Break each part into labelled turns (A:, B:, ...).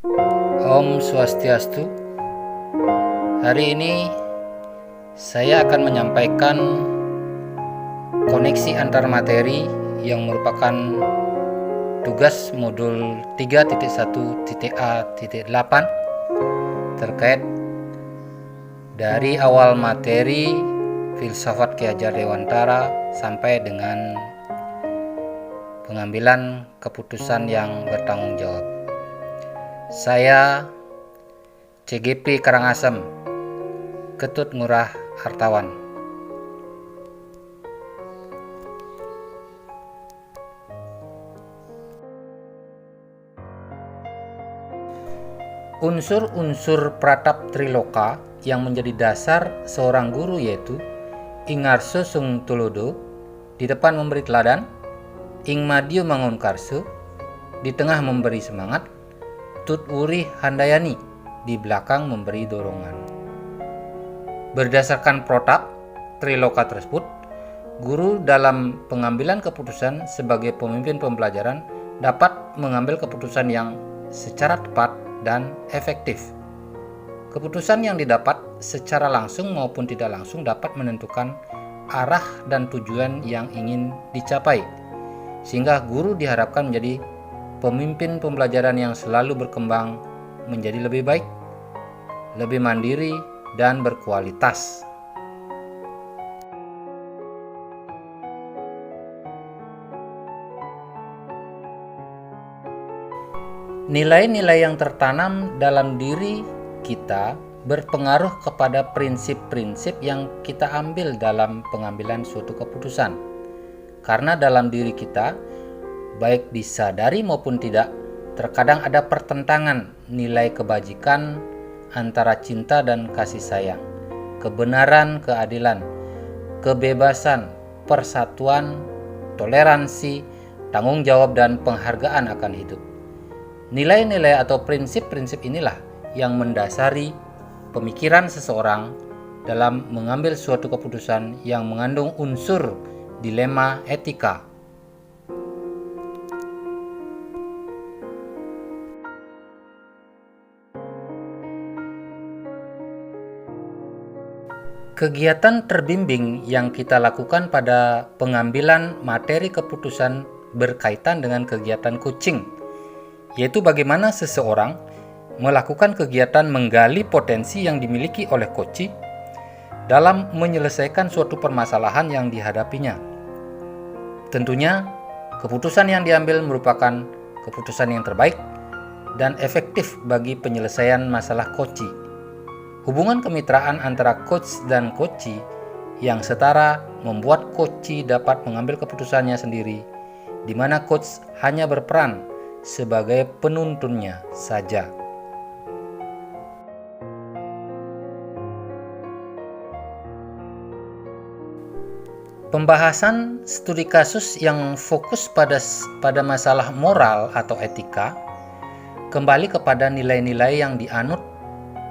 A: Om Swastiastu. Hari ini saya akan menyampaikan koneksi antar materi yang merupakan tugas modul 3.1.A.8 terkait dari awal materi filsafat Ki Hajar Dewantara sampai dengan pengambilan keputusan yang bertanggung jawab. Saya CGP Karangasem, Ketut Ngurah Hartawan. Unsur-unsur pratap triloka yang menjadi dasar seorang guru yaitu Ingarso Sung Tulodo, di depan memberi teladan, Ing Madio Mangun Karso, di tengah memberi semangat, Tut Wuri Handayani, di belakang memberi dorongan. Berdasarkan protap triloka tersebut, guru dalam pengambilan keputusan sebagai pemimpin pembelajaran dapat mengambil keputusan yang secara tepat dan efektif. Keputusan yang didapat secara langsung maupun tidak langsung dapat menentukan arah dan tujuan yang ingin dicapai, sehingga guru diharapkan menjadi pemimpin pembelajaran yang selalu berkembang menjadi lebih baik, lebih mandiri, dan berkualitas. Nilai-nilai yang tertanam dalam diri kita berpengaruh kepada prinsip-prinsip yang kita ambil dalam pengambilan suatu keputusan. Karena dalam diri kita, baik disadari maupun tidak, terkadang ada pertentangan nilai kebajikan antara cinta dan kasih sayang, kebenaran, keadilan, kebebasan, persatuan, toleransi, tanggung jawab, dan penghargaan akan hidup. Nilai-nilai atau prinsip-prinsip inilah yang mendasari pemikiran seseorang dalam mengambil suatu keputusan yang mengandung unsur dilema etika. Kegiatan terbimbing yang kita lakukan pada pengambilan materi keputusan berkaitan dengan kegiatan coaching, yaitu bagaimana seseorang melakukan kegiatan menggali potensi yang dimiliki oleh coach dalam menyelesaikan suatu permasalahan yang dihadapinya. Tentunya, keputusan yang diambil merupakan keputusan yang terbaik dan efektif bagi penyelesaian masalah coach. Hubungan kemitraan antara coach dan coach yang setara membuat coach dapat mengambil keputusannya sendiri, di mana coach hanya berperan sebagai penuntunnya saja. Pembahasan studi kasus yang fokus pada masalah moral atau etika kembali kepada nilai-nilai yang dianut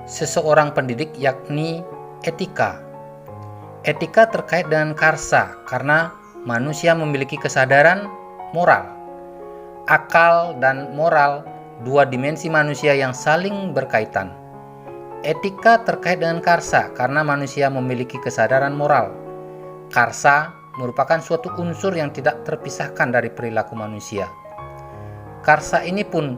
A: seseorang pendidik, yakni etika. Etika terkait dengan karsa karena manusia memiliki kesadaran moral. Akal dan moral, dua dimensi manusia yang saling berkaitan. Etika terkait dengan karsa karena manusia memiliki kesadaran moral. Karsa merupakan suatu unsur yang tidak terpisahkan dari perilaku manusia. Karsa ini pun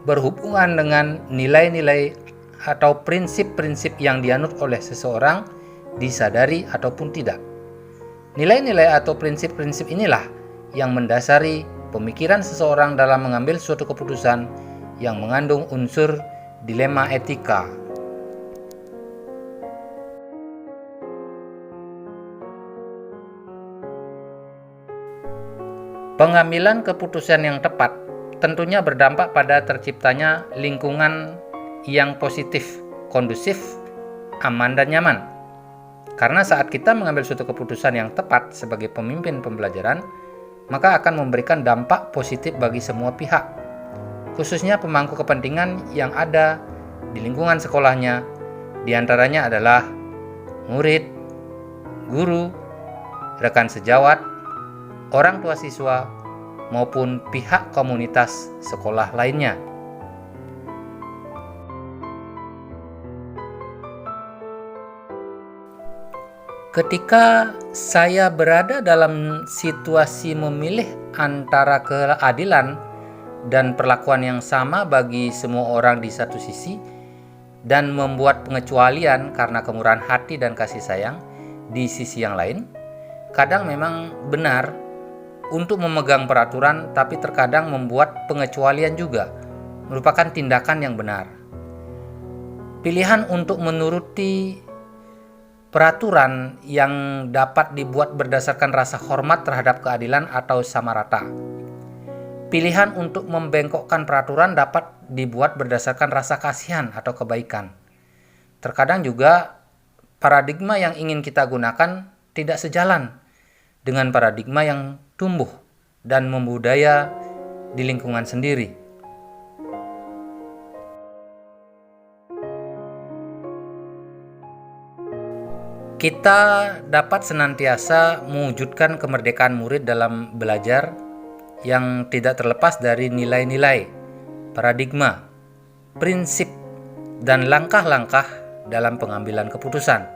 A: berhubungan dengan nilai-nilai atau prinsip-prinsip yang dianut oleh seseorang, disadari ataupun tidak. Nilai-nilai atau prinsip-prinsip inilah yang mendasari pemikiran seseorang dalam mengambil suatu keputusan yang mengandung unsur dilema etika. Pengambilan keputusan yang tepat tentunya berdampak pada terciptanya lingkungan yang positif, kondusif, aman, dan nyaman. Karena saat kita mengambil suatu keputusan yang tepat sebagai pemimpin pembelajaran, maka akan memberikan dampak positif bagi semua pihak, khususnya pemangku kepentingan yang ada di lingkungan sekolahnya. Di antaranya adalah murid, guru, rekan sejawat, orang tua siswa, maupun pihak komunitas sekolah lainnya. Ketika saya berada dalam situasi memilih antara keadilan dan perlakuan yang sama bagi semua orang di satu sisi, dan membuat pengecualian karena kemurahan hati dan kasih sayang di sisi yang lain, kadang memang benar untuk memegang peraturan, tapi terkadang membuat pengecualian juga merupakan tindakan yang benar. Pilihan untuk menuruti peraturan yang dapat dibuat berdasarkan rasa hormat terhadap keadilan atau sama rata. Pilihan untuk membengkokkan peraturan dapat dibuat berdasarkan rasa kasihan atau kebaikan. Terkadang juga paradigma yang ingin kita gunakan tidak sejalan dengan paradigma yang tumbuh dan membudaya di lingkungan sendiri. Kita dapat senantiasa mewujudkan kemerdekaan murid dalam belajar yang tidak terlepas dari nilai-nilai, paradigma, prinsip, dan langkah-langkah dalam pengambilan keputusan.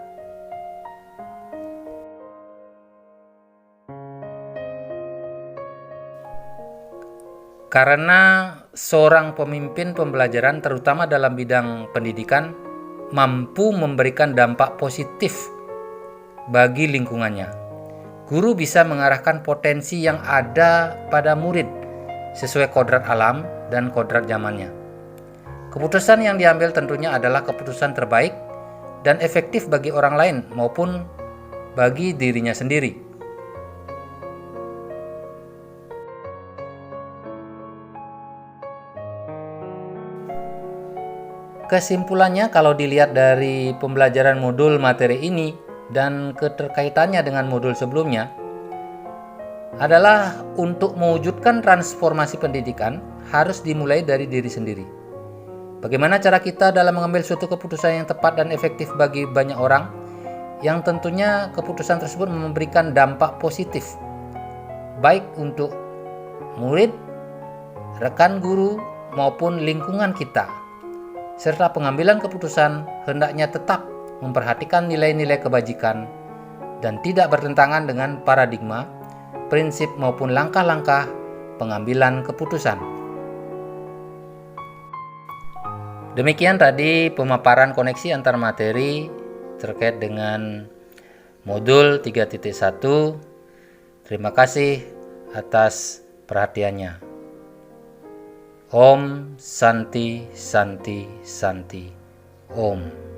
A: Karena seorang pemimpin pembelajaran, terutama dalam bidang pendidikan, mampu memberikan dampak positif bagi lingkungannya. Guru bisa mengarahkan potensi yang ada pada murid sesuai kodrat alam dan kodrat zamannya. Keputusan yang diambil tentunya adalah keputusan terbaik dan efektif bagi orang lain maupun bagi dirinya sendiri. Kesimpulannya, kalau dilihat dari pembelajaran modul materi ini dan keterkaitannya dengan modul sebelumnya, adalah untuk mewujudkan transformasi pendidikan harus dimulai dari diri sendiri. Bagaimana cara kita dalam mengambil suatu keputusan yang tepat dan efektif bagi banyak orang, yang tentunya keputusan tersebut memberikan dampak positif, baik untuk murid, rekan guru, maupun lingkungan kita. Serta pengambilan keputusan hendaknya tetap memperhatikan nilai-nilai kebajikan dan tidak bertentangan dengan paradigma, prinsip maupun langkah-langkah pengambilan keputusan. Demikian tadi pemaparan koneksi antar materi terkait dengan modul 3.1. Terima kasih atas perhatiannya. Om Santi Santi Santi Om.